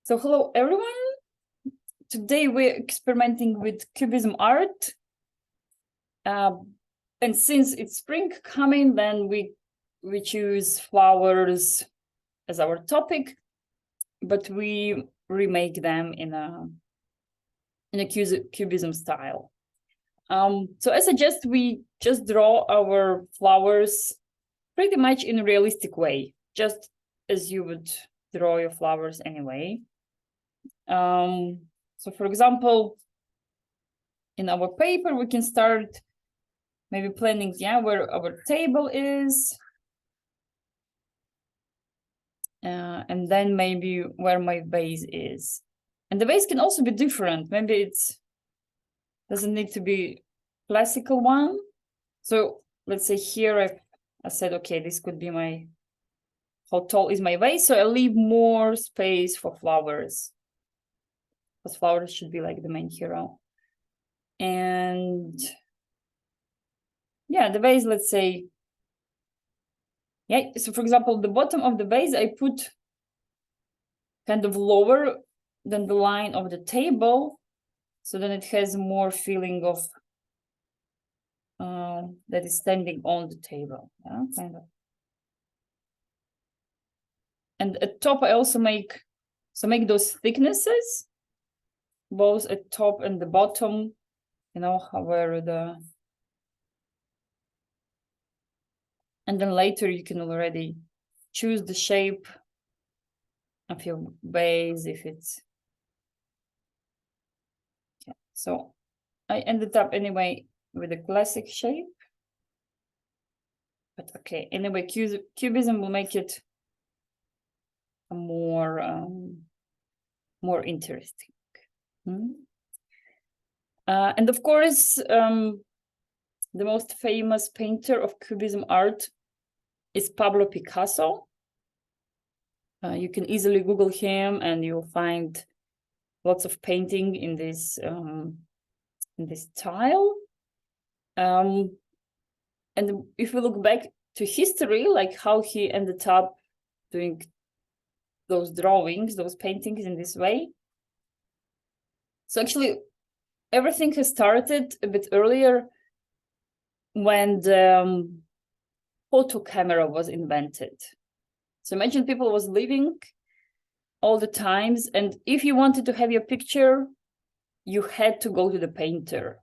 So hello everyone. Today we're experimenting with Cubism art. And since it's spring coming, then we choose flowers as our topic, but we remake them in a Cubism style. So I suggest we just draw our flowers pretty much in a realistic way, just as you would draw your flowers anyway. So for example, in our paper, we can start maybe planning, where our table is. And then maybe where my vase is. And the vase can also be different. Maybe it's doesn't need to be classical one. So let's say here I said, okay, this could be my, how tall is my vase? So I leave more space for flowers, because flowers should be like the main hero. And yeah, the vase, let's say, so for example, the bottom of the vase, I put kind of lower than the line of the table, so then it has more feeling of that is standing on the table, kind of. And at top, I also make those thicknesses, both at top and the bottom, where the, and then later you can already choose the shape of your base if it's, so I ended up anyway with a classic shape. But okay, anyway, Cubism will make it more interesting. And of course, the most famous painter of Cubism art is Pablo Picasso. You can easily Google him and you'll find lots of painting in this style. And if we look back to history, like how he ended up doing those drawings, those paintings in this way. So actually, everything has started a bit earlier when the photo camera was invented. So imagine people was living all the times, and if you wanted to have your picture, you had to go to the painter.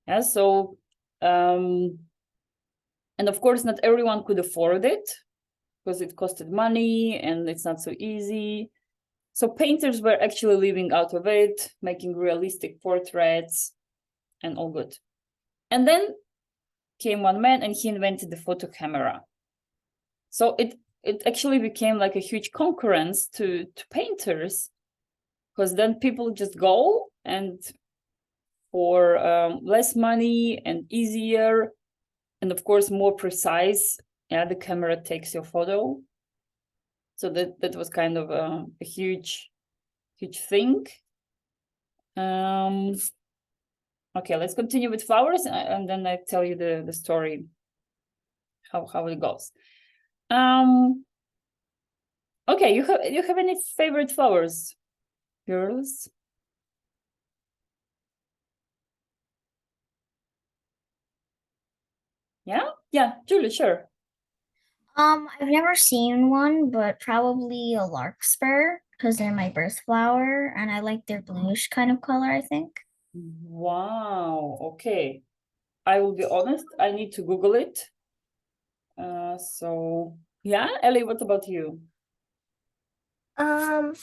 Yeah, so and of course, not everyone could afford it because it costed money and it's not so easy. So painters were actually living out of it, making realistic portraits and all good. And then came one man and he invented the photo camera. So it actually became like a huge concurrence to painters, because then people just go and for less money and easier, and of course more precise, the camera takes your photo. So that was kind of a huge thing. Okay, let's continue with flowers, and then I tell you the story, how it goes. Okay, you have any favorite flowers, girls? Yeah, Julie, sure. I've never seen one, but probably a larkspur because they're my birth flower and I like their bluish kind of color, I think. Wow, okay. I will be honest, I need to Google it. So yeah, Ellie, what about you? A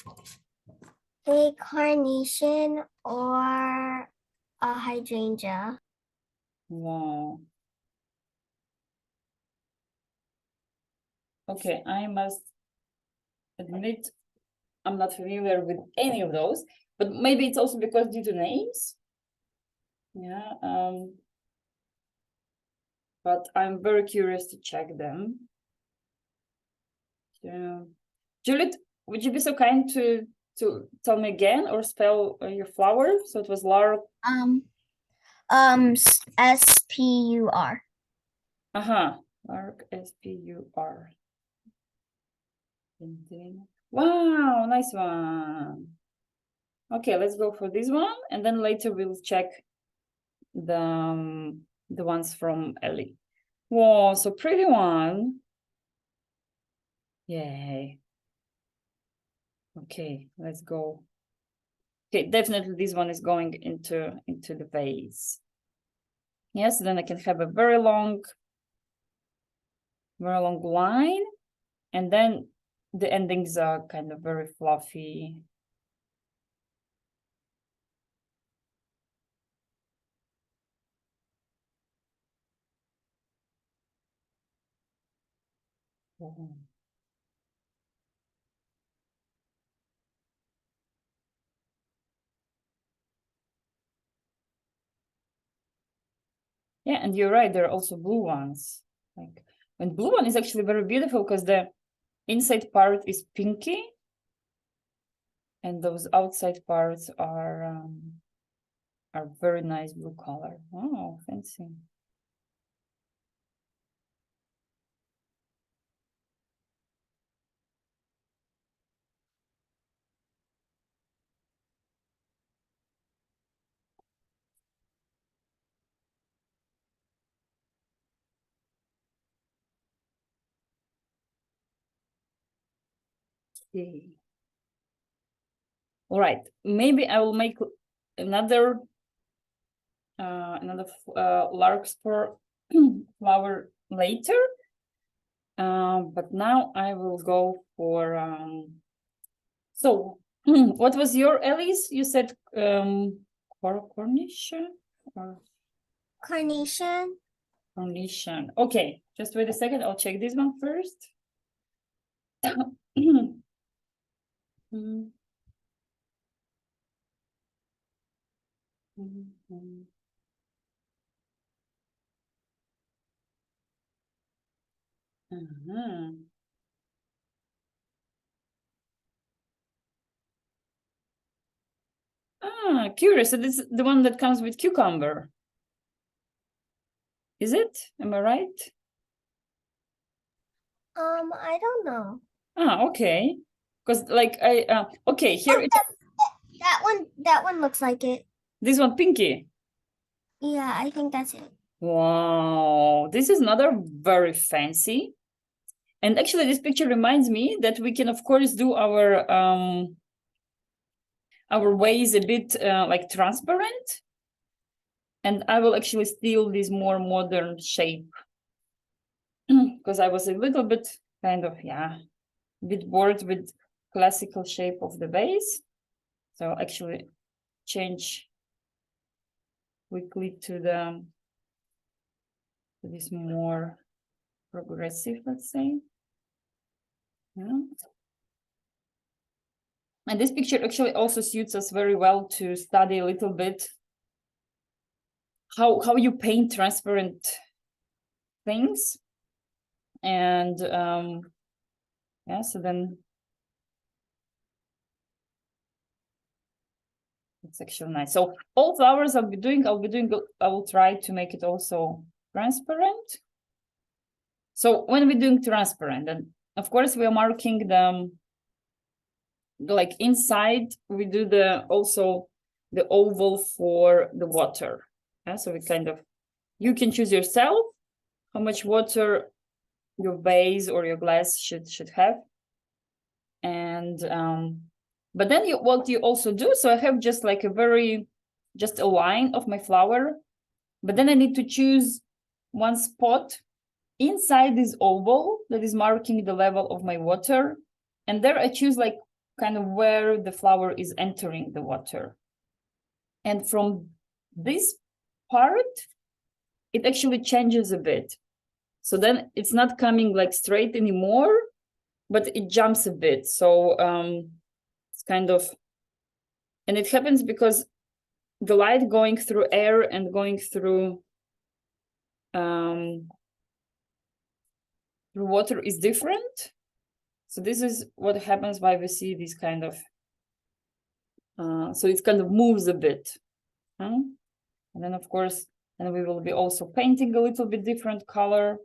carnation or a hydrangea. Wow. Okay, I must admit I'm not familiar with any of those, but maybe it's also because due to names. Yeah, but I'm very curious to check them. Yeah. Juliet, would you be so kind to tell me again or spell your flower? So it was lark. S-P-U-R. Lark, S-P-U-R. Wow, nice one. Okay, let's go for this one, and then later we'll check the ones from Ellie. Whoa, so pretty one. Yay. Okay, let's go. Okay, definitely this one is going into the vase. Yes, then I can have a very long line, and then the endings are kind of very fluffy. Oh. Yeah, and you're right, there are also blue ones. Like, and blue one is actually very beautiful because the inside part is pinky, and those outside parts are very nice blue color. Wow, fancy. Okay. All right, maybe I will make another larkspur flower later. But now I will go for so what was your, Elise? You said Cornish or Carnation. Cornishon. Okay, just wait a second. I'll check this one first. Ah, curious. So this is the one that comes with cucumber. Is it? Am I right? I don't know. Ah, okay. Because like okay, here it That one looks like it. this one pinky. Yeah, I think that's it. Wow, this is another very fancy. And actually this picture reminds me that we can of course do our ways a bit like transparent. And I will actually steal this more modern shape because I was a little bit kind of, yeah, a bit bored with classical shape of the vase. So actually change quickly to this more progressive, let's say. Yeah. And this picture actually also suits us very well to study a little bit how you paint transparent things. And yeah, so then it's actually nice. So all flowers I will try to make it also transparent. So when we're doing transparent, and of course we are marking them like inside, we do also the oval for the water. Yeah, so we kind of, you can choose yourself how much water your vase or your glass should have. And but then what you also do, so I have just like just a line of my flower, but then I need to choose one spot inside this oval that is marking the level of my water. And there I choose like kind of where the flower is entering the water. And from this part, it actually changes a bit. So then it's not coming like straight anymore, but it jumps a bit. So it's kind of, and it happens because the light going through air and going through water is different. So this is what happens why we see this kind of, so it kind of moves a bit. And then of course, then we will be also painting a little bit different color.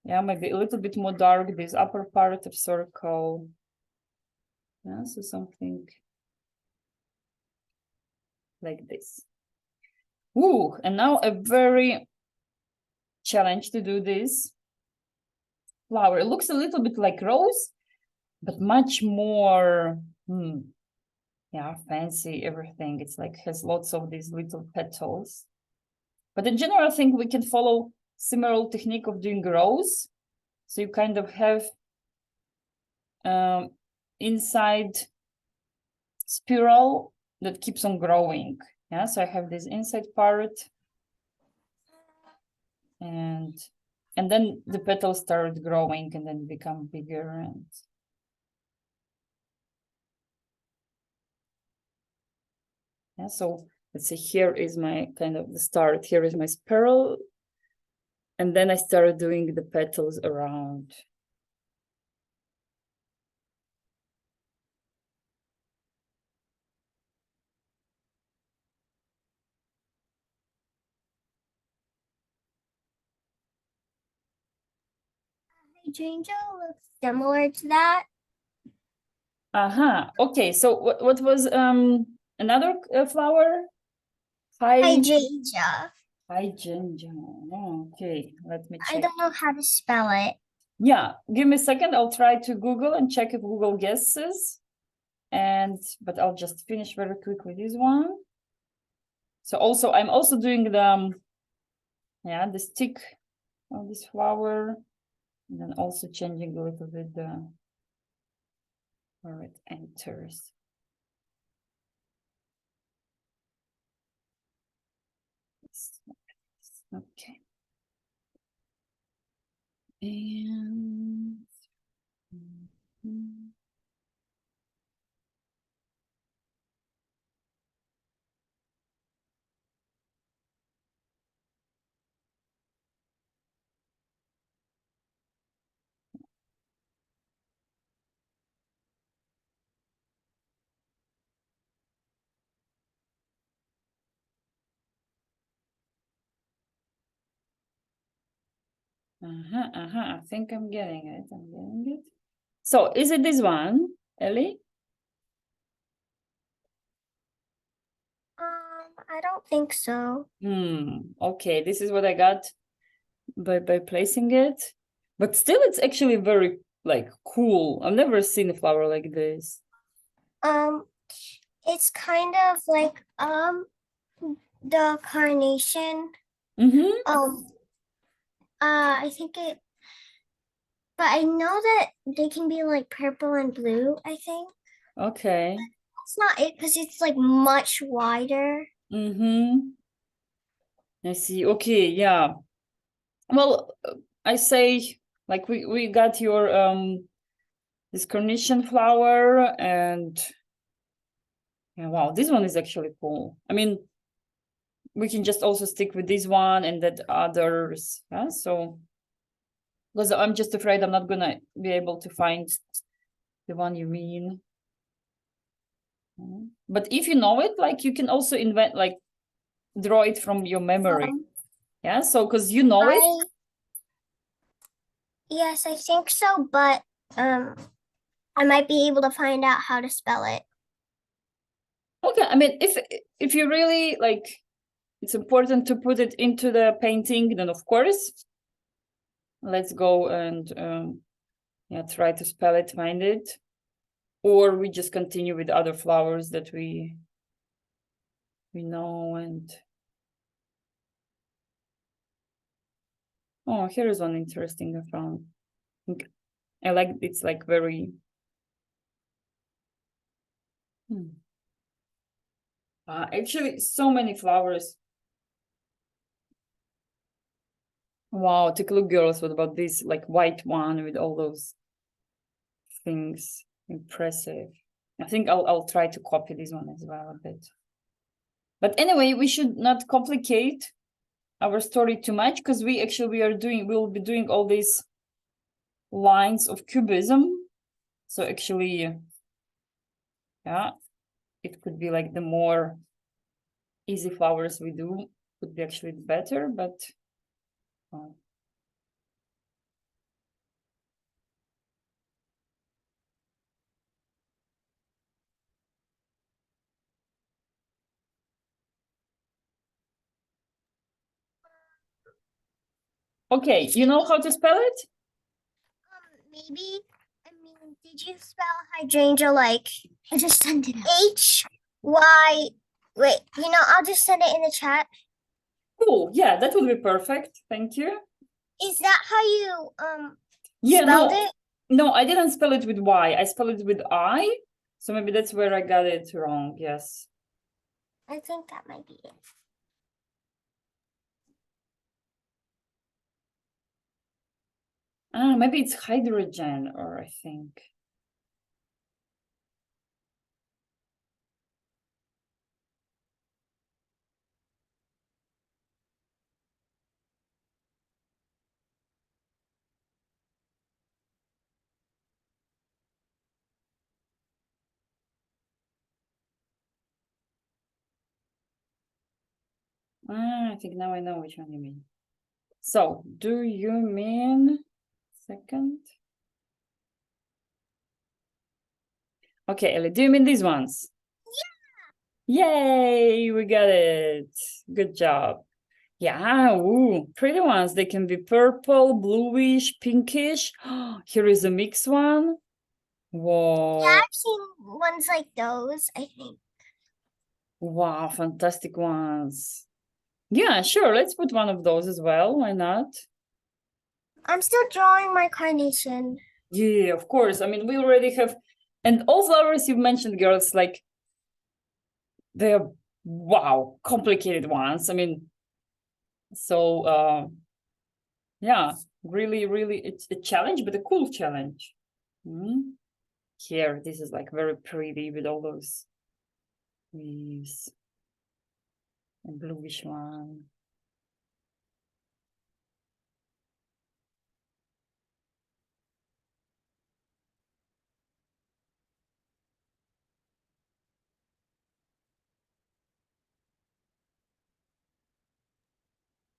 Yeah, maybe a little bit more dark, this upper part of circle. Yeah, so something like this. Ooh, and now a very challenge to do this flower. It looks a little bit like rose, but much more, yeah, fancy everything. It's like has lots of these little petals. But in general, I think we can follow similar technique of doing rose. So you kind of have inside spiral that keeps on growing. Yeah, so I have this inside part, and then the petals start growing and then become bigger. And yeah, so let's see, here is my kind of the start. Here is my spiral, and then I started doing the petals around. Hydrangea looks similar to that. Okay, so what was another flower? Hydrangea. Hydrangea. Okay, let me check. I don't know how to spell it. Yeah, give me a second. I'll try to Google and check if Google guesses. But I'll just finish very quickly this one. So also, I'm also doing the the stick of this flower, and then also changing a little bit where it enters. Okay. And I think I'm getting it. So is it this one, Ellie? I don't think so. Okay, this is what I got by placing it. But still, it's actually very like cool. I've never seen a flower like this. It's kind of like the carnation. I think it, but I know that they can be like purple and blue, I think. Okay. It's not it because it's like much wider. I see. Okay, yeah. Well, I say like we got your this carnation flower, and yeah, wow, this one is actually cool. I mean, we can just also stick with this one and that others. Yeah, so because I'm just afraid I'm not gonna be able to find the one you mean. But if you know it, like you can also invent, like draw it from your memory. Yeah, so because you know it. Yes, I think so, but I might be able to find out how to spell it. Okay, I mean, if you really like, it's important to put it into the painting, then of course, let's go and try to spell it, find it, or we just continue with other flowers that we know. And oh, here is one interesting I found. I like it's like very actually so many flowers. Wow, take a look, girls. What about this like white one with all those things? Impressive. I think I'll try to copy this one as well a bit. But anyway, we should not complicate our story too much because we'll be doing all these lines of cubism. So actually, yeah, it could be like the more easy flowers we do would be actually better, but Okay, you know how to spell it? Maybe. I mean, did you spell hydrangea like I just sent it out. H-Y? Wait, I'll just send it in the chat. Cool. Yeah, that would be perfect. Thank you. Is that how you Yeah, spelled no, it? no, I didn't spell it with Y. I spelled it with I. So maybe that's where I got it wrong. Yes. I think that might be it. Ah, maybe it's hydrogen, or I think. Ah, I think now I know which one you mean. So, do you mean second? Okay, Ellie, do you mean these ones? Yeah. Yay, we got it. Good job. Yeah, ooh, pretty ones. They can be purple, bluish, pinkish. Here is a mixed one. Whoa. Yeah, I've seen ones like those, I think. Wow, fantastic ones. Yeah, sure. Let's put one of those as well. Why not? I'm still drawing my carnation. Yeah, of course. I mean, we already have, and all flowers you've mentioned, girls, like they're wow, complicated ones. I mean, so yeah, really, really, it's a challenge, but a cool challenge. Here, this is like very pretty with all those leaves. A bluish one.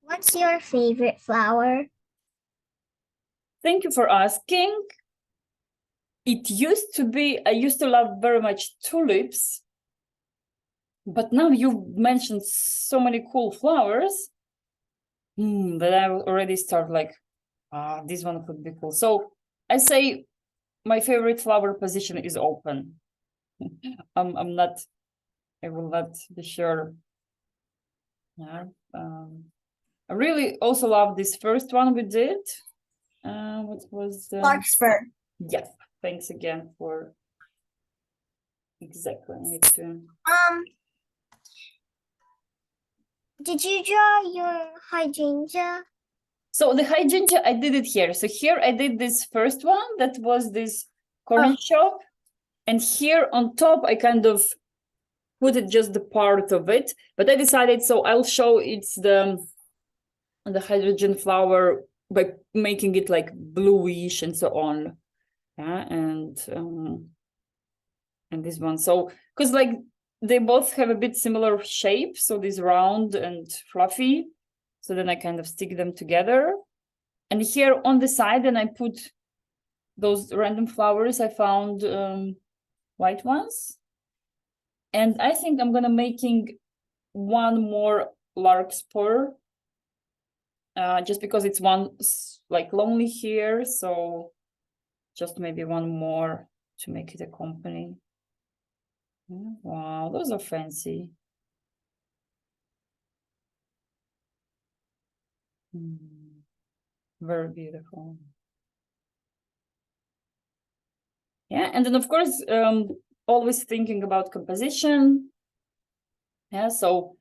What's your favorite flower? Thank you for asking. It used to be, I used to love very much tulips, but now you mentioned so many cool flowers that I already start like, this one could be cool. So I say my favorite flower position is open. I'm not, I will not be sure. Yeah. I really also love this first one we did. What was the Larkspur. Yes, thanks again for exactly. I need to Did you draw your hydrangea? So the hydrangea, I did it here. So here I did this first one that was this corner shop, and here on top I kind of put it just the part of it. But I decided so I'll show it's the hydrogen flower by making it like bluish and so on. Yeah, and this one. So because like they both have a bit similar shape, so this round and fluffy. So then I kind of stick them together. And here on the side, then I put those random flowers. I found white ones. And I think I'm gonna making one more larkspur, just because it's one like lonely here. So just maybe one more to make it a company. Wow, those are fancy. Very beautiful. Yeah, and then of course, always thinking about composition. Yeah, so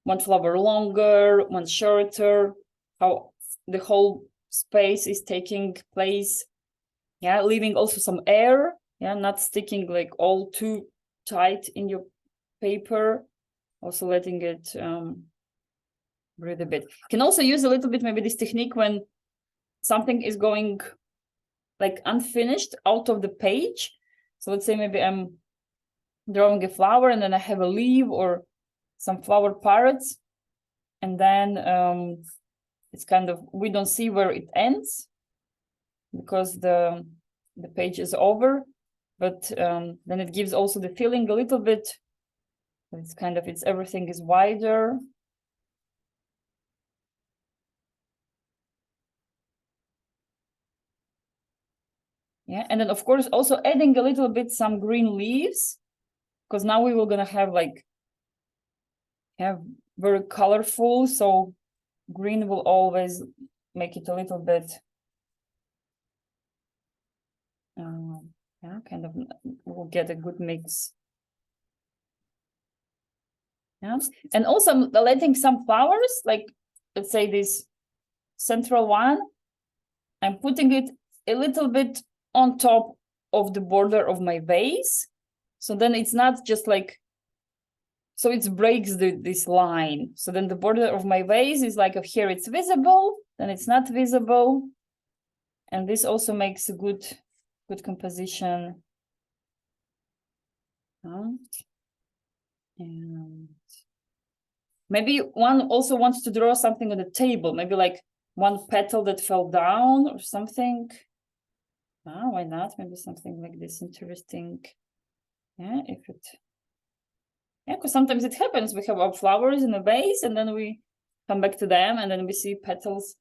one flower longer, one shorter, how the whole space is taking place. Yeah, leaving also some air. Yeah, not sticking like all too tight in your paper. Also letting it breathe a bit. You can also use a little bit maybe this technique when something is going like unfinished out of the page. So let's say maybe I'm drawing a flower and then I have a leaf or some flower parrots, and then it's kind of, we don't see where it ends because the page is over, but then it gives also the feeling a little bit, it's kind of, it's everything is wider. Yeah, and then of course also adding a little bit some green leaves, because now we were gonna have like very colorful, so green will always make it a little bit yeah, kind of we'll get a good mix. Yeah, and also I'm letting some flowers, like let's say this central one, I'm putting it a little bit on top of the border of my vase, so then it's not just like, so it breaks this line. So then the border of my vase is like, here it's visible, then it's not visible, and this also makes a good composition. And maybe one also wants to draw something on the table, maybe like one petal that fell down or something. Why not? Maybe something like this interesting. Yeah, if it. Yeah, because sometimes it happens. We have our flowers in a vase, and then we come back to them, and then we see petals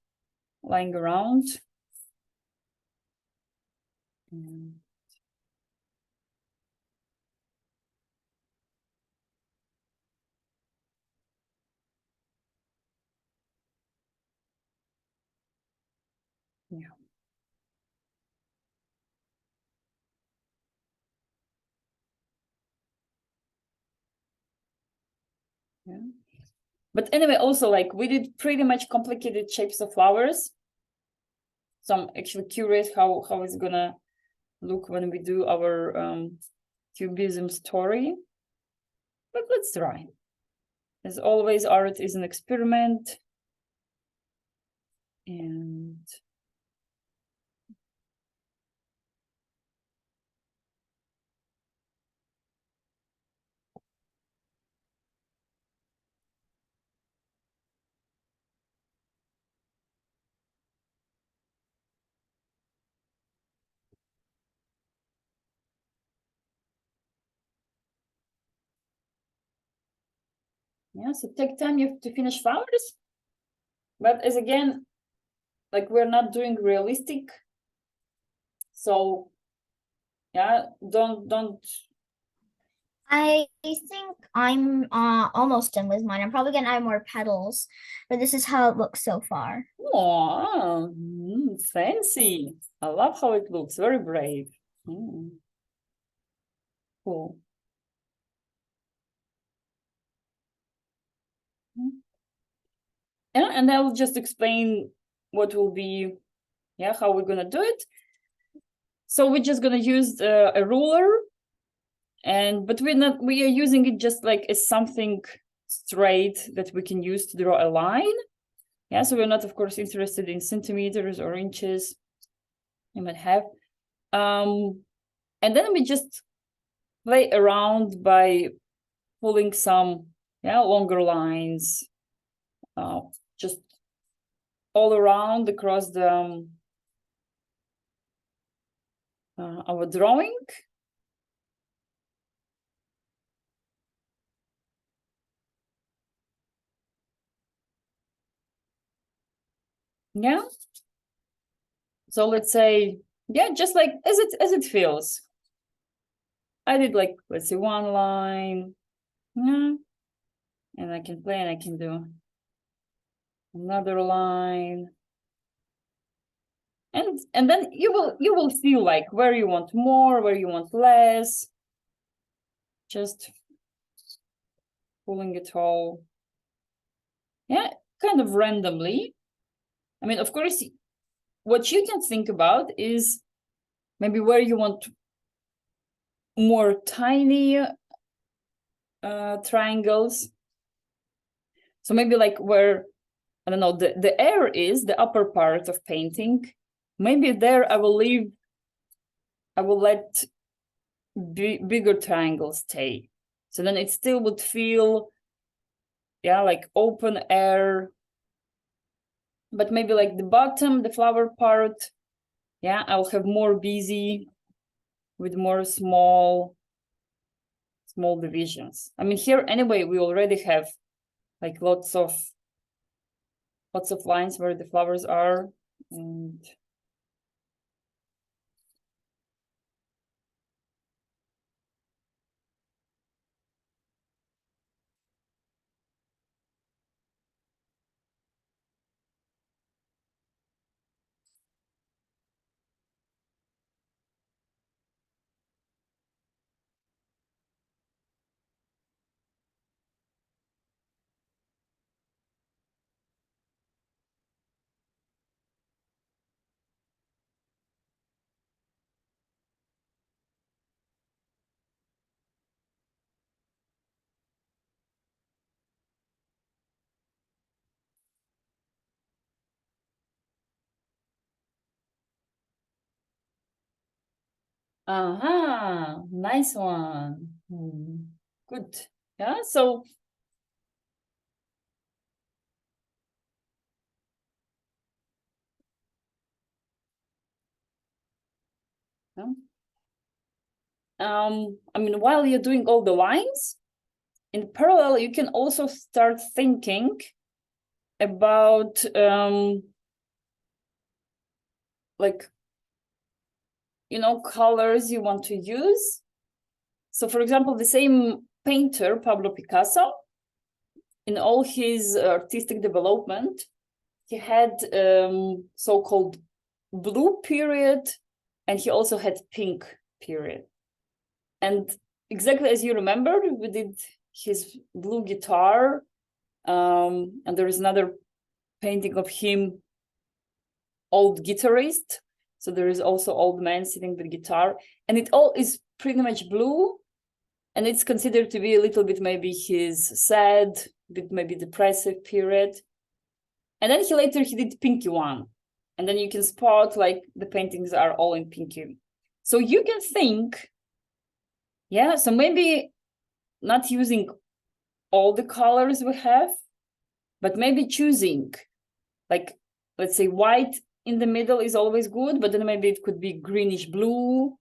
lying around. Yeah. Yeah. But anyway, also like we did pretty much complicated shapes of flowers. So I'm actually curious how it's gonna look when we do our Cubism story. But let's try. As always, art is an experiment. And yeah, so take time you have to finish flowers. But as again, like we're not doing realistic. So yeah, don't. I think I'm almost done with mine. I'm probably gonna add more petals, but this is how it looks so far. Oh, fancy. I love how it looks. Very brave. Cool. Yeah, and I'll just explain what will be, yeah, how we're gonna do it. So we're just gonna use a ruler, but we are using it just like as something straight that we can use to draw a line. Yeah, so we're not, of course, interested in centimeters or inches. You might have. And then we just play around by pulling some longer lines just all around across the our drawing. Yeah. So let's say, yeah, just like as it feels. I did like, let's say, one line. Yeah. And I can play and I can do another line. And then you will feel like where you want more, where you want less. Just pulling it all. Yeah, kind of randomly. I mean, of course, what you can think about is maybe where you want more tiny triangles. So maybe like where, I don't know, the air is the upper part of painting. Maybe there I will let bigger triangles stay. So then it still would feel, yeah, like open air. But maybe like the bottom, the flower part, yeah, I'll have more busy with more small divisions. I mean, here anyway, we already have like lots of lines where the flowers are. And Nice one. Good. Yeah, so I mean, while you're doing all the lines, in parallel, you can also start thinking about like, you know, colors you want to use. So for example, the same painter, Pablo Picasso, in all his artistic development, he had so-called blue period, and he also had pink period. And exactly as you remember, we did his blue guitar, and there is another painting of him, old guitarist. So there is also old man sitting with guitar, and it all is pretty much blue, and it's considered to be a little bit maybe his sad, bit maybe depressive period. And then he did pinky one, and then you can spot like the paintings are all in pinky. So you can think, yeah, so maybe not using all the colors we have, but maybe choosing, like, let's say white in the middle is always good, but then maybe it could be greenish blue.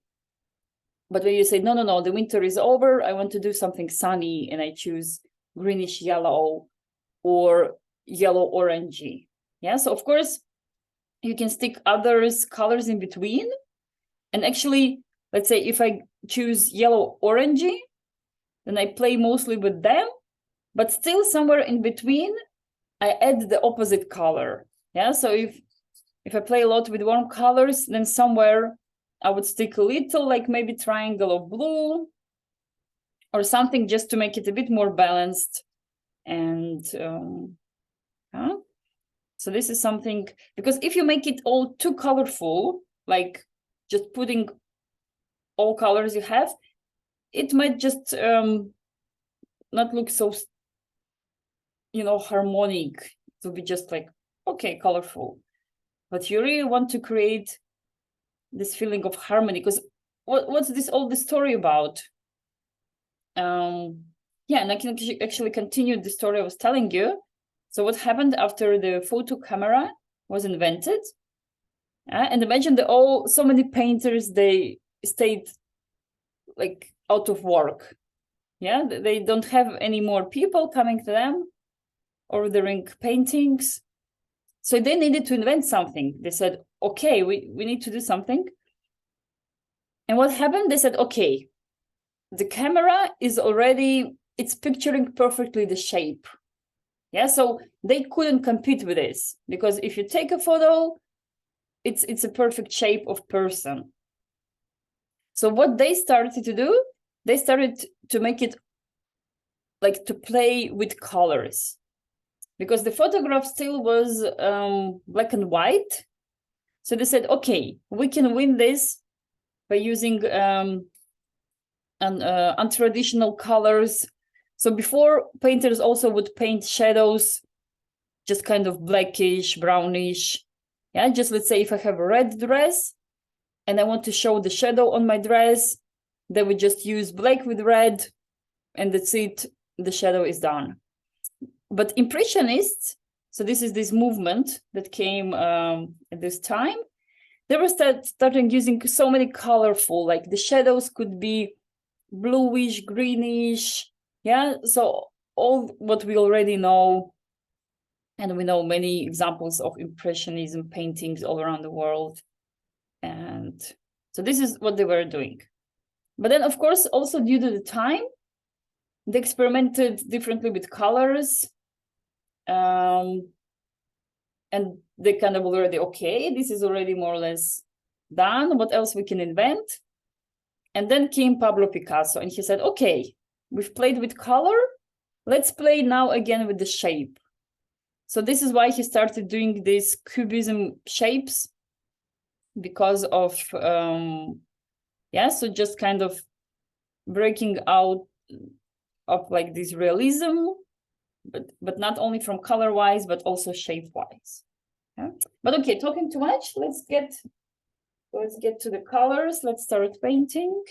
But when you say, no, the winter is over, I want to do something sunny, and I choose greenish yellow or yellow orangey. Yeah, so of course, you can stick others colors in between. And actually, let's say if I choose yellow orangey, then I play mostly with them, but still somewhere in between, I add the opposite color. Yeah, so if I play a lot with warm colors, then somewhere I would stick a little, like maybe triangle of blue or something, just to make it a bit more balanced. And so this is something, because if you make it all too colorful, like just putting all colors you have, it might just not look so, you know, harmonic. It will be just like, okay, colorful. But you really want to create this feeling of harmony, because what's this all the story about? Yeah, and I can actually continue the story I was telling you. So what happened after the photo camera was invented? And imagine so many painters, they stayed like out of work. Yeah, they don't have any more people coming to them ordering paintings. So they needed to invent something. They said, okay, we need to do something. And what happened? They said, okay, the camera is already, it's picturing perfectly the shape. Yeah, so they couldn't compete with this, because if you take a photo, it's a perfect shape of person. So what they started to do, they started to make it like to play with colors, because the photograph still was black and white. So they said, okay, we can win this by using untraditional colors. So before, painters also would paint shadows, just kind of blackish, brownish. Yeah, just let's say if I have a red dress and I want to show the shadow on my dress, they would just use black with red, and that's it, the shadow is done. But Impressionists, so this is this movement that came at this time, they were starting using so many colorful, like the shadows could be bluish, greenish. Yeah, so all what we already know, and we know many examples of Impressionism paintings all around the world. And so this is what they were doing. But then, of course, also due to the time, they experimented differently with colors. And they kind of already, okay, this is already more or less done. What else we can invent? And then came Pablo Picasso, and he said, okay, we've played with color. Let's play now again with the shape. So this is why he started doing these Cubism shapes, because of, so just kind of breaking out of like this realism, but not only from color-wise, but also shape-wise. Yeah? But okay, talking too much, let's get let's get to the colors. Let's start painting.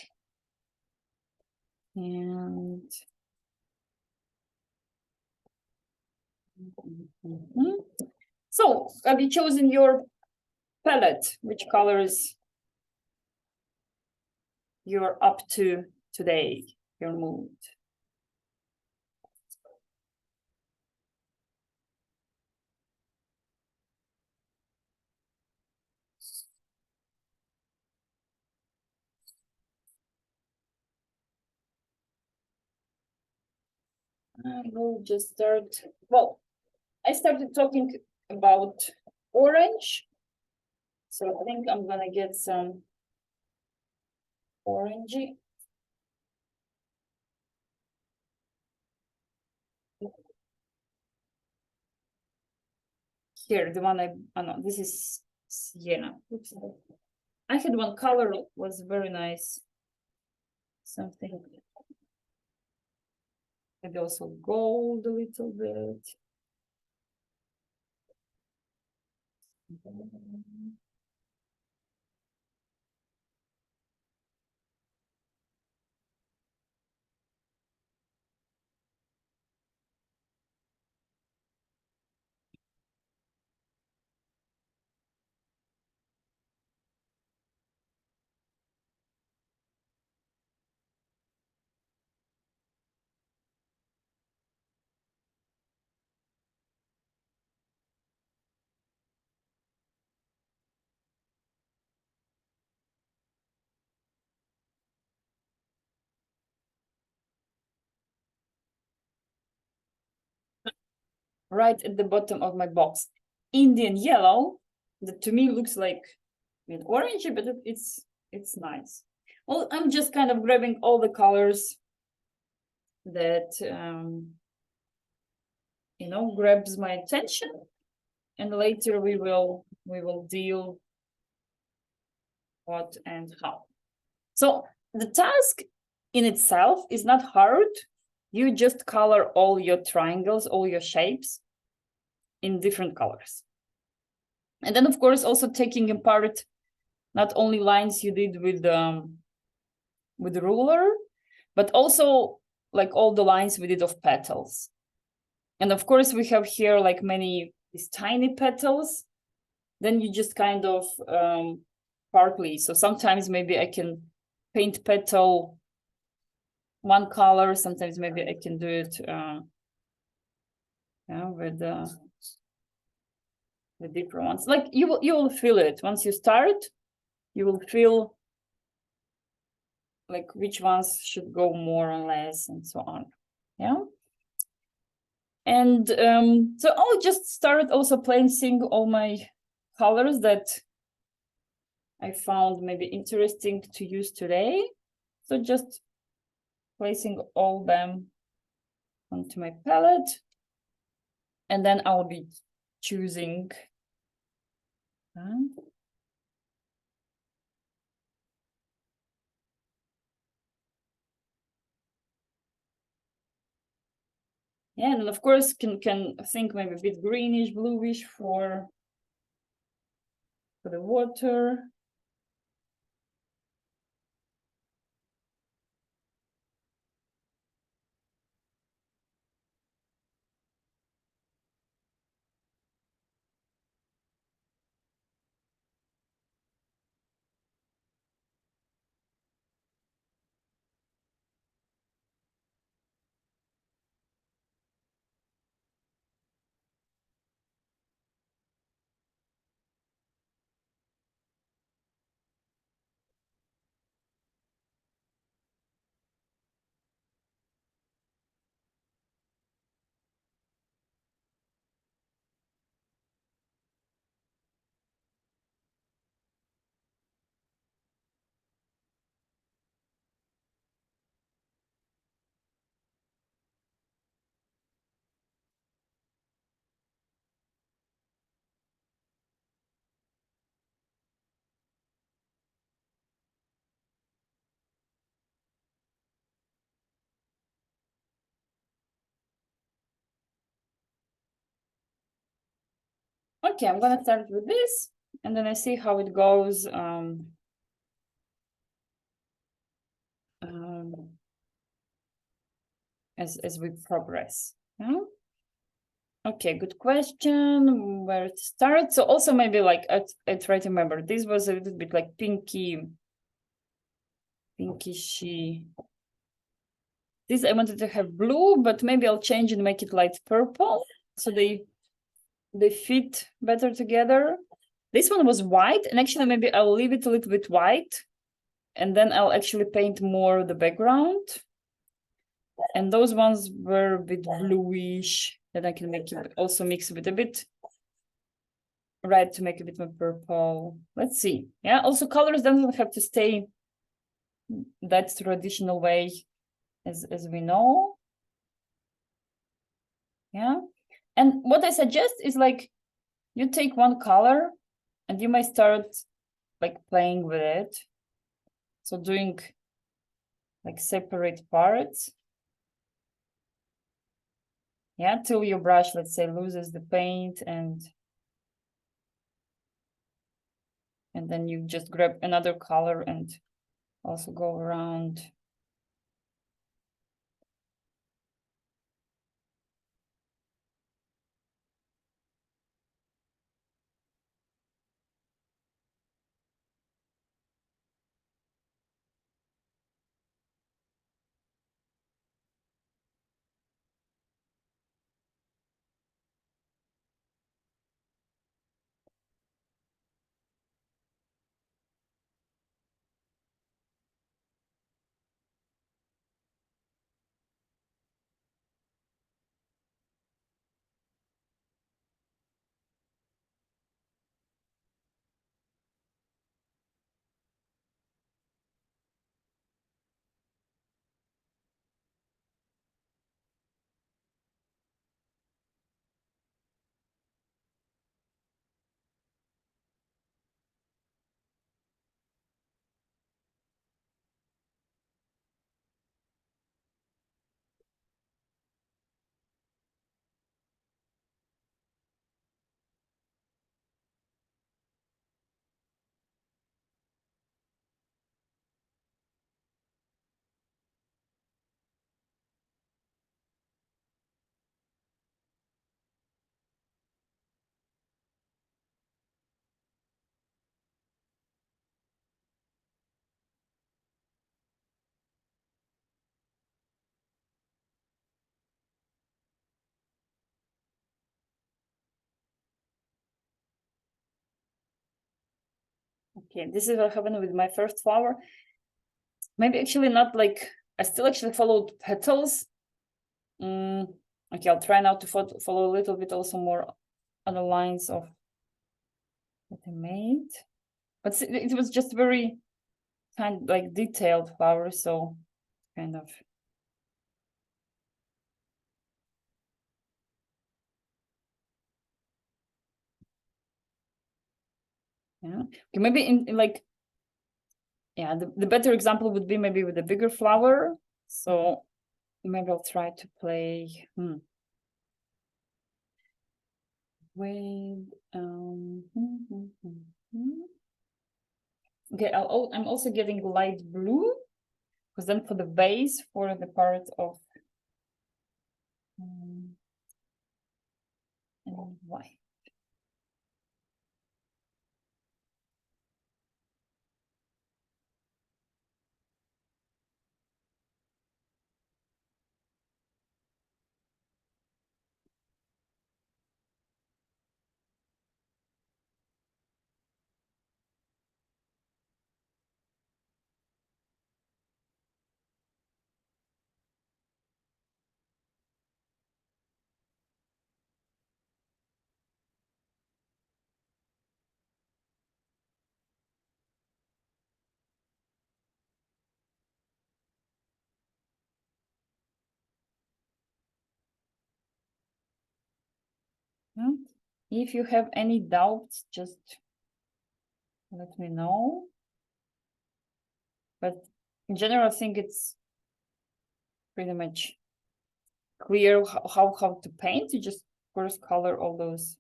And so, have you chosen your palette? Which colors you're up to today? Your mood? I will just start. Well, I started talking about orange. So I think I'm gonna get some orangey. Here, the one oh no, this is sienna. Oops. I had one color was very nice. Something. And also gold a little bit. Right at the bottom of my box. Indian yellow, that to me looks like orangey, but it's nice. Well, I'm just kind of grabbing all the colors that grabs my attention, and later we will deal what and how. So the task in itself is not hard. You just color all your triangles, all your shapes in different colors. And then, of course, also taking apart not only lines you did with the ruler, but also like all the lines we did of petals. And of course, we have here like these tiny petals. Then you just kind of partly. So sometimes maybe I can paint petal one color. Sometimes maybe I can do it with the different ones. Like you will feel it once you start. You will feel like which ones should go more or less and so on. Yeah. And so I'll just start also placing all my colors that I found maybe interesting to use today. So just placing all them onto my palette. And then I'll be choosing. Yeah, and of course can think maybe a bit greenish, bluish for the water. Okay, I'm gonna start with this. and then I see how it goes. As we progress. Yeah. Okay, good question. Where to start? So also maybe like I try to remember. This was a little bit like pinkishy. This I wanted to have blue, but maybe I'll change and make it light purple, so they fit better together. This one was white, and actually maybe I'll leave it a little bit white, and then I'll actually paint more the background. And those ones were a bit bluish, that I can make it also mix with a bit red to make a bit more purple. Let's see. Yeah, also colors doesn't have to stay that traditional way as we know. Yeah. And what I suggest is like you take one color and you might start like playing with it. So doing like separate parts. Yeah, till your brush, let's say, loses the paint, and then you just grab another color and also go around. Okay, this is what happened with my first flower. Maybe actually not like, I still actually followed petals. Okay, I'll try now to follow a little bit also more on the lines of what I made. But it was just very kind of like detailed flowers, so kind of. Yeah, okay, maybe in like, yeah, the better example would be maybe with a bigger flower. So maybe I'll try to play with okay, I'm also getting light blue, because then for the base, for the part of and white. Yeah. If you have any doubts, just let me know. But in general, I think it's pretty much clear how to paint. You just first color all those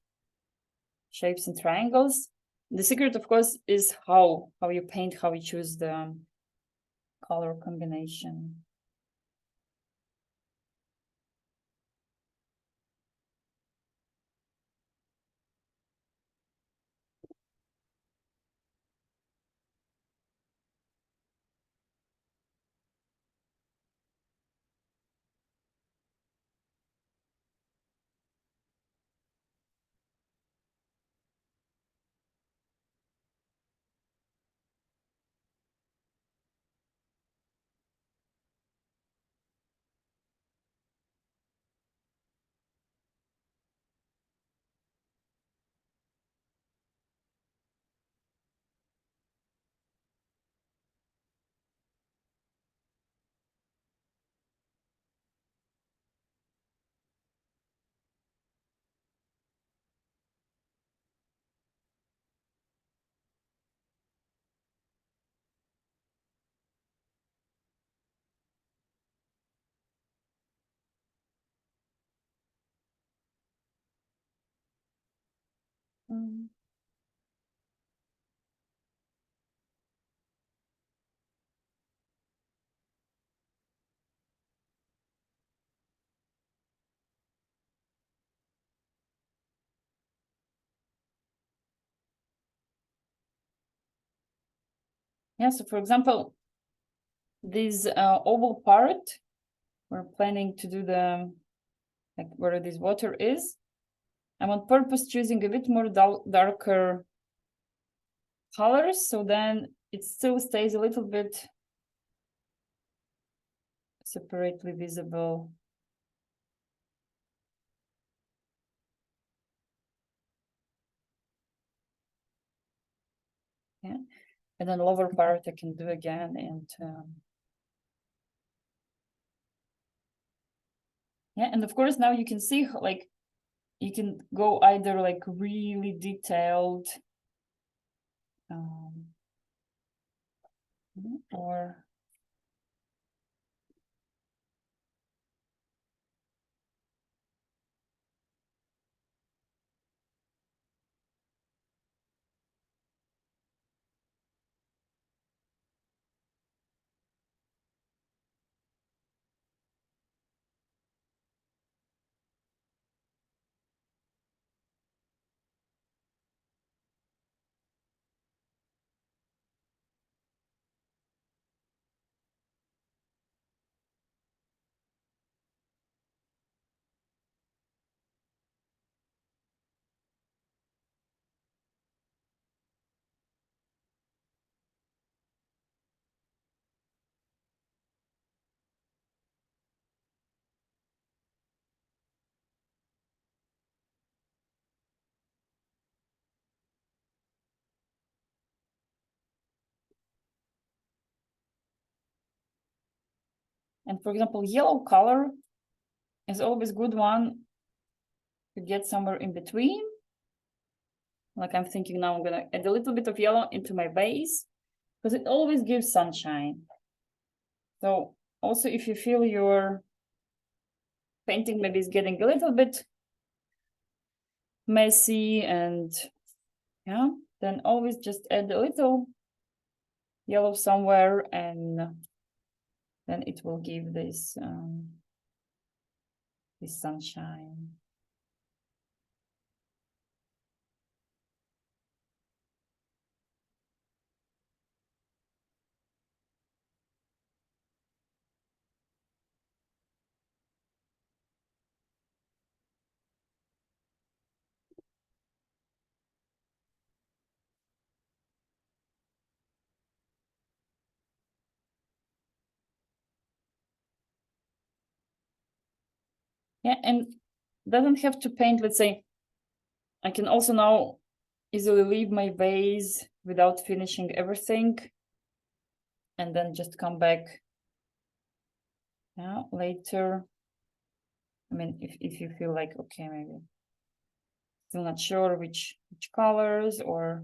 shapes and triangles. the secret, of course, is how you paint, how you choose the color combination. Mm. Yeah, so for example, this oval part, we're planning to do the, like where this water is. I'm on purpose choosing a bit more darker colors, so then it still stays a little bit separately visible. Yeah, and then lower part I can do again, and yeah, and of course now you can see like you can go either like really detailed or and for example, yellow color is always good one to get somewhere in between. Like I'm thinking now I'm gonna add a little bit of yellow into my base because it always gives sunshine. So also if you feel your painting maybe is getting a little bit messy and yeah, then always just add a little yellow somewhere and then it will give this sunshine. Yeah, and doesn't have to paint, let's say, I can also now easily leave my vase without finishing everything and then just come back later. I mean, if you feel like, okay, maybe still not sure which colors or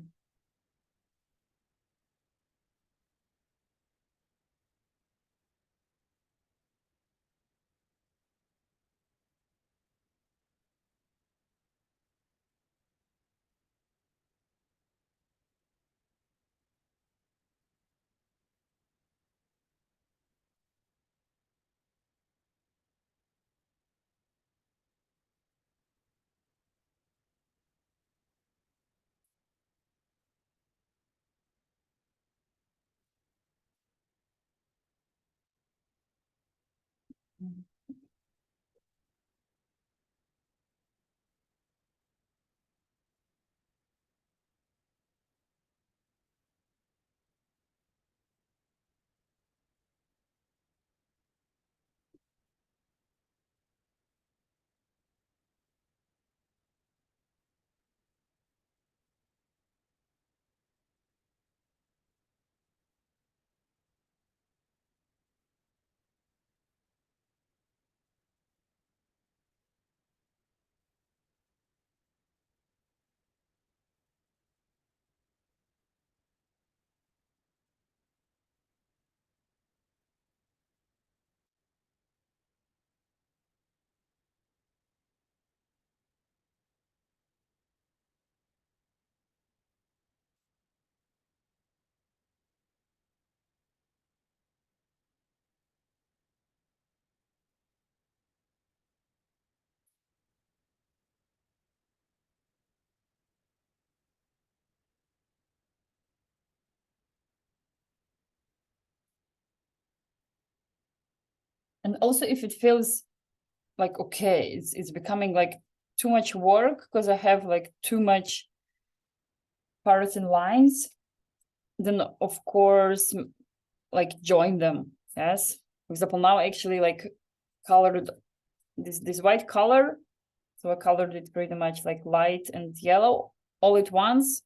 And also if it feels like, okay, it's becoming like too much work because I have like too much parts and lines, then of course, like join them, yes? For example, now I actually like colored this white color. So I colored it pretty much like light and yellow all at once.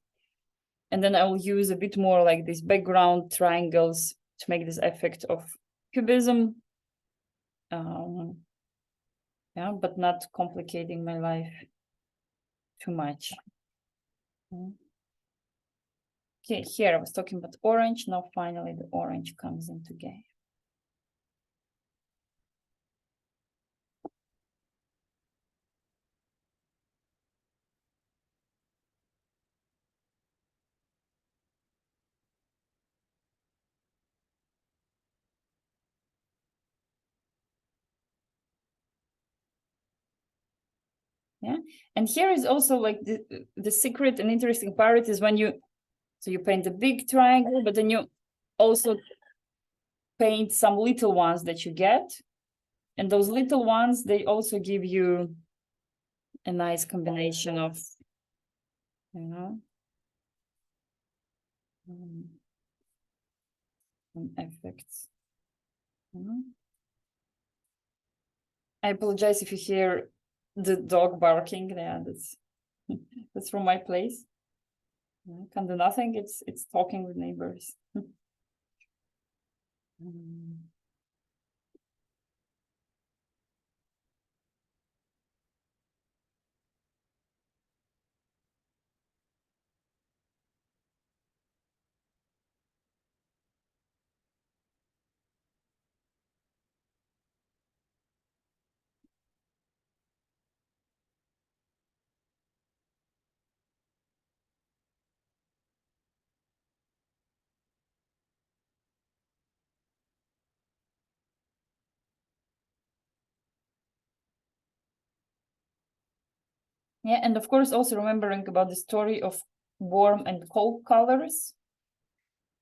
And then I will use a bit more like these background triangles to make this effect of cubism. Yeah, but not complicating my life too much. Okay, here I was talking about orange. Now finally the orange comes into game. Yeah, and here is also like the secret and interesting part is when you paint a big triangle, but then you also paint some little ones that you get, and those little ones, they also give you a nice combination of, you know, effects. I apologize if you hear the dog barking. Yeah, that's from my place. Can do nothing. It's talking with neighbors. Yeah, and of course also remembering about the story of warm and cold colors.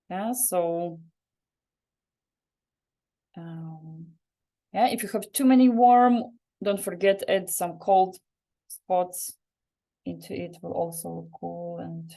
Yeah, so yeah, if you have too many warm, don't forget add some cold spots into it, will also look cool. And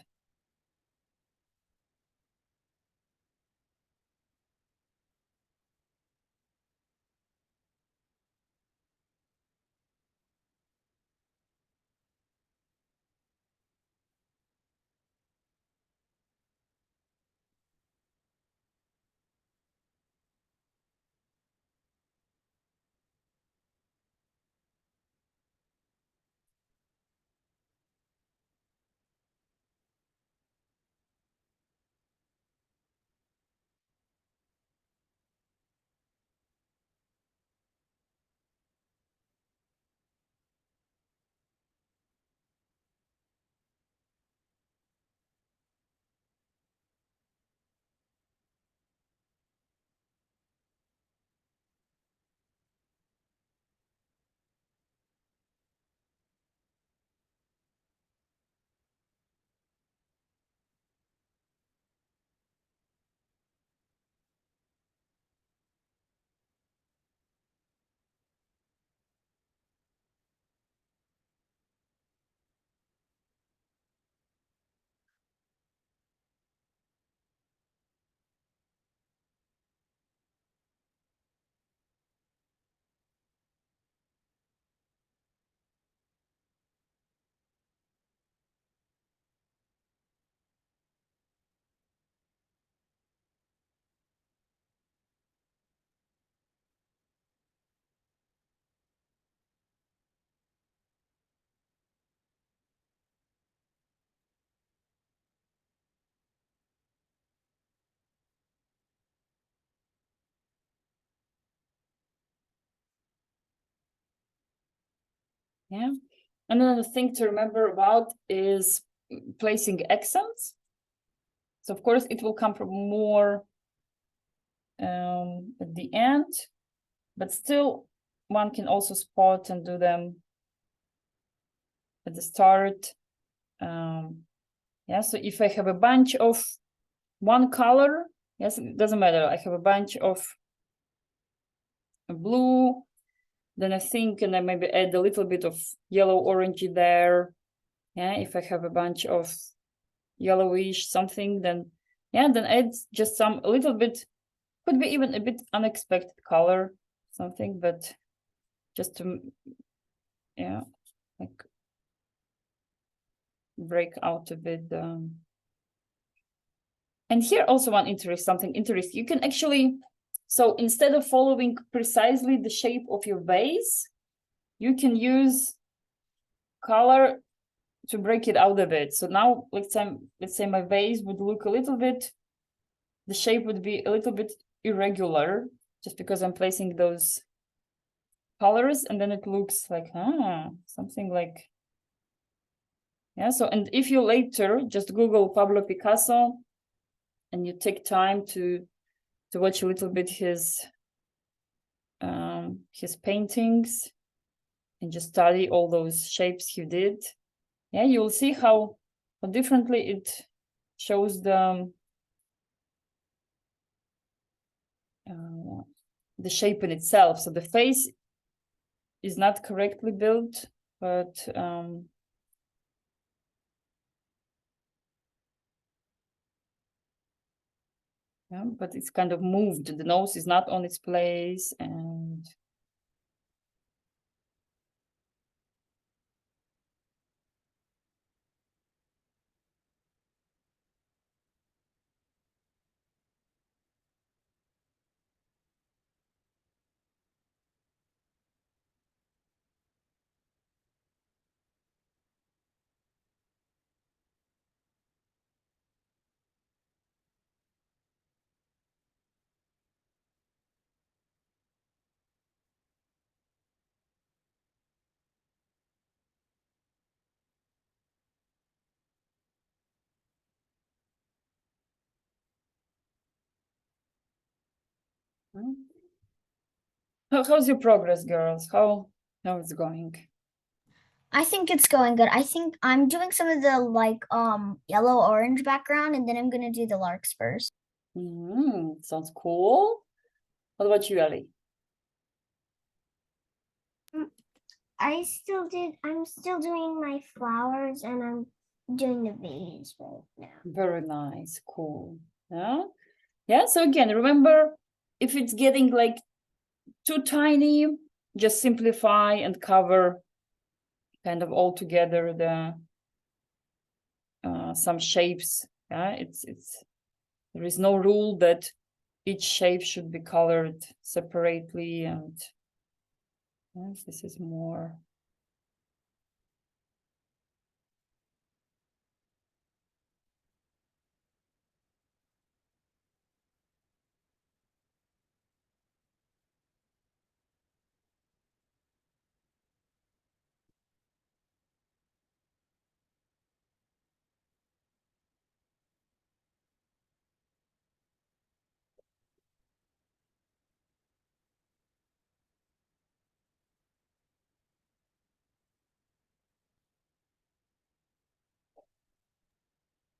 Yeah. Another thing to remember about is placing accents. So of course it will come from more at the end, but still one can also spot and do them at the start. Yeah, so if I have a bunch of one color, yes, it doesn't matter. I have a bunch of blue, then I think, and I maybe add a little bit of yellow orangey there. Yeah, if I have a bunch of yellowish something, then yeah, then add just a little bit, could be even a bit unexpected color, something, but just to, yeah, like break out a bit. And here also something interesting. You can actually, so instead of following precisely the shape of your vase, you can use color to break it out a bit. So now let's say my vase would look a little bit, the shape would be a little bit irregular just because I'm placing those colors, and then it looks like something like, yeah. So, and if you later just Google Pablo Picasso and you take time to watch a little bit his paintings and just study all those shapes he did, yeah, you'll see how differently it shows the shape in itself. So the face is not correctly built, but yeah, but it's kind of moved. The nose is not on its place, and how's your progress, girls? How it's going? I think it's going good. I think I'm doing some of the like yellow orange background, and then I'm gonna do the larkspurs. Sounds cool. What about you, Ali? I'm still doing my flowers and I'm doing the vase right now. Very nice, cool. Yeah. So again, remember, if it's getting like too tiny, just simplify and cover kind of all together the some shapes. Yeah, it's there is no rule that each shape should be colored separately, and yes, this is more.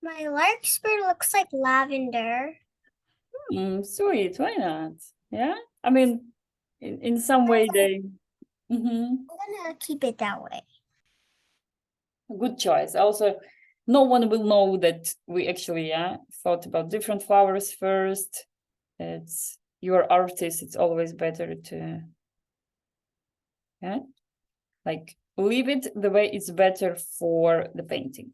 My larkspur looks like lavender. Sweet, why not? Yeah, I mean, in some way they. I'm gonna keep it that way. Good choice. Also, no one will know that we actually thought about different flowers first. It's you're artist. It's always better to like leave it the way it's better for the painting.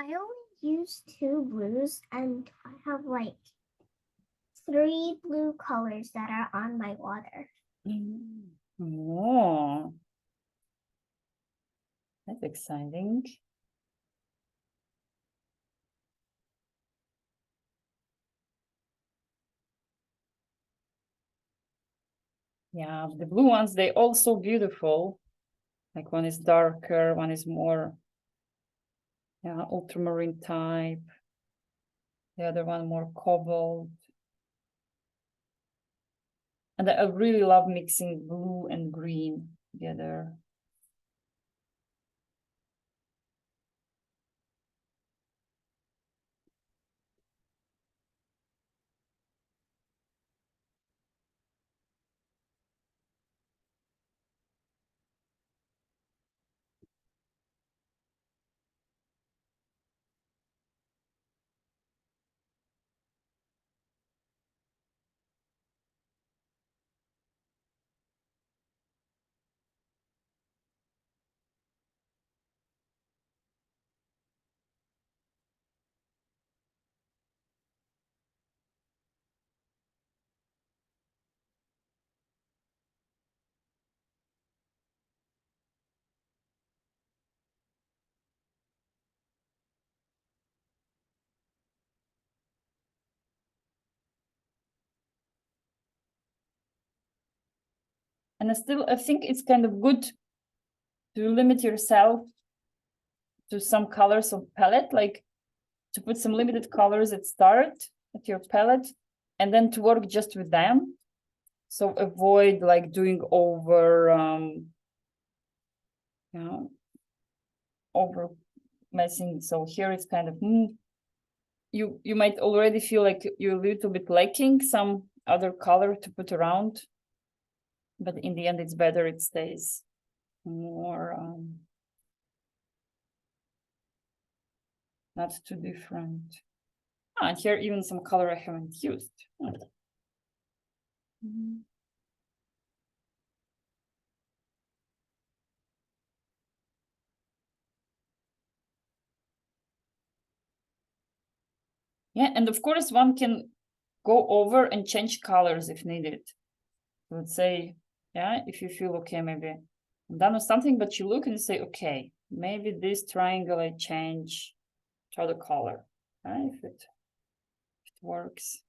I only use 2 blues and I have like 3 blue colors that are on my water. Oh, that's exciting. Yeah, the blue ones, they all so beautiful. Like one is darker, one is more, yeah, ultramarine type. The other one more cobalt. And I really love mixing blue and green together. And I think it's kind of good to limit yourself to some colors of palette, like to put some limited colors at start at your palette, and then to work just with them. So avoid like doing over, you know, over messing. So here it's kind of, you might already feel like you're a little bit lacking some other color to put around, but in the end, it's better it stays more, not too different. And here even some color I haven't used. Yeah, and of course one can go over and change colors if needed. Let's say, yeah, if you feel okay, maybe I'm done with something, but you look and say, okay, maybe this triangle I change to other color, right? If it works.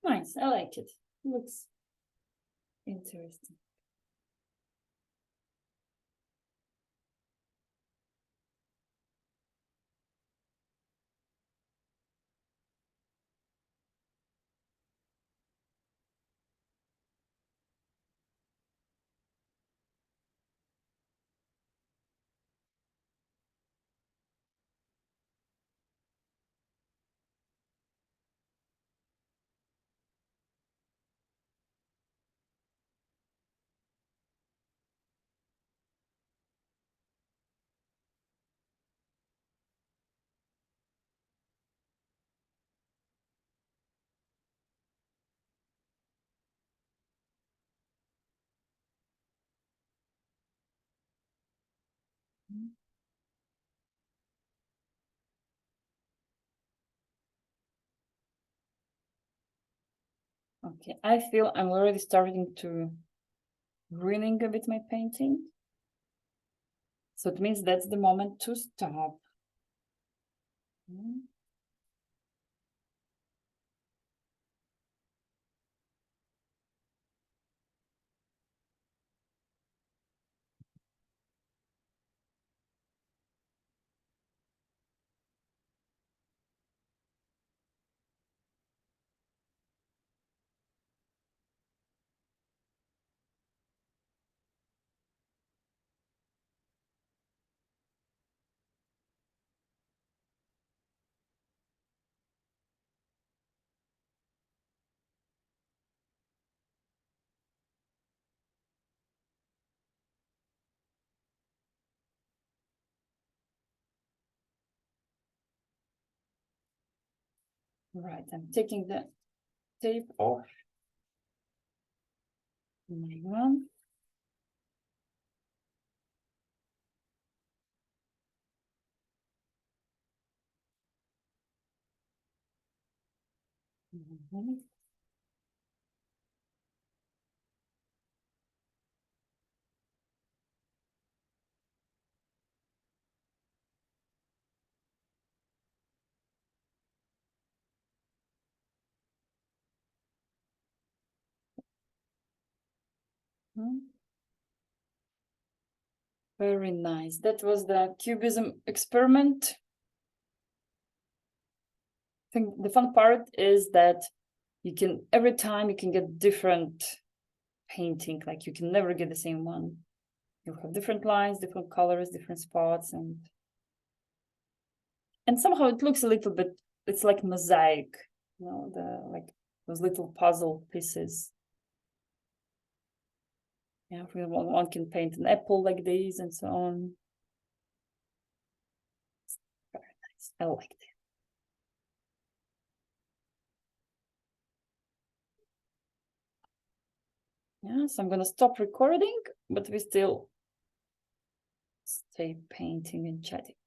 Nice, I like it. Looks interesting. Okay, I feel I'm already starting to ruining a bit my painting. So it means that's the moment to stop. Right, I'm taking the tape off. One. Very nice. That was the Cubism experiment. I think the fun part is that you can, every time you can get different painting, like you can never get the same one. You have different lines, different colors, different spots, and somehow it looks a little bit, it's like mosaic, you know, the like those little puzzle pieces. Yeah, for example, one can paint an apple like this and so on. Very nice. I like it. Yeah, so I'm gonna stop recording, but we still stay painting and chatting.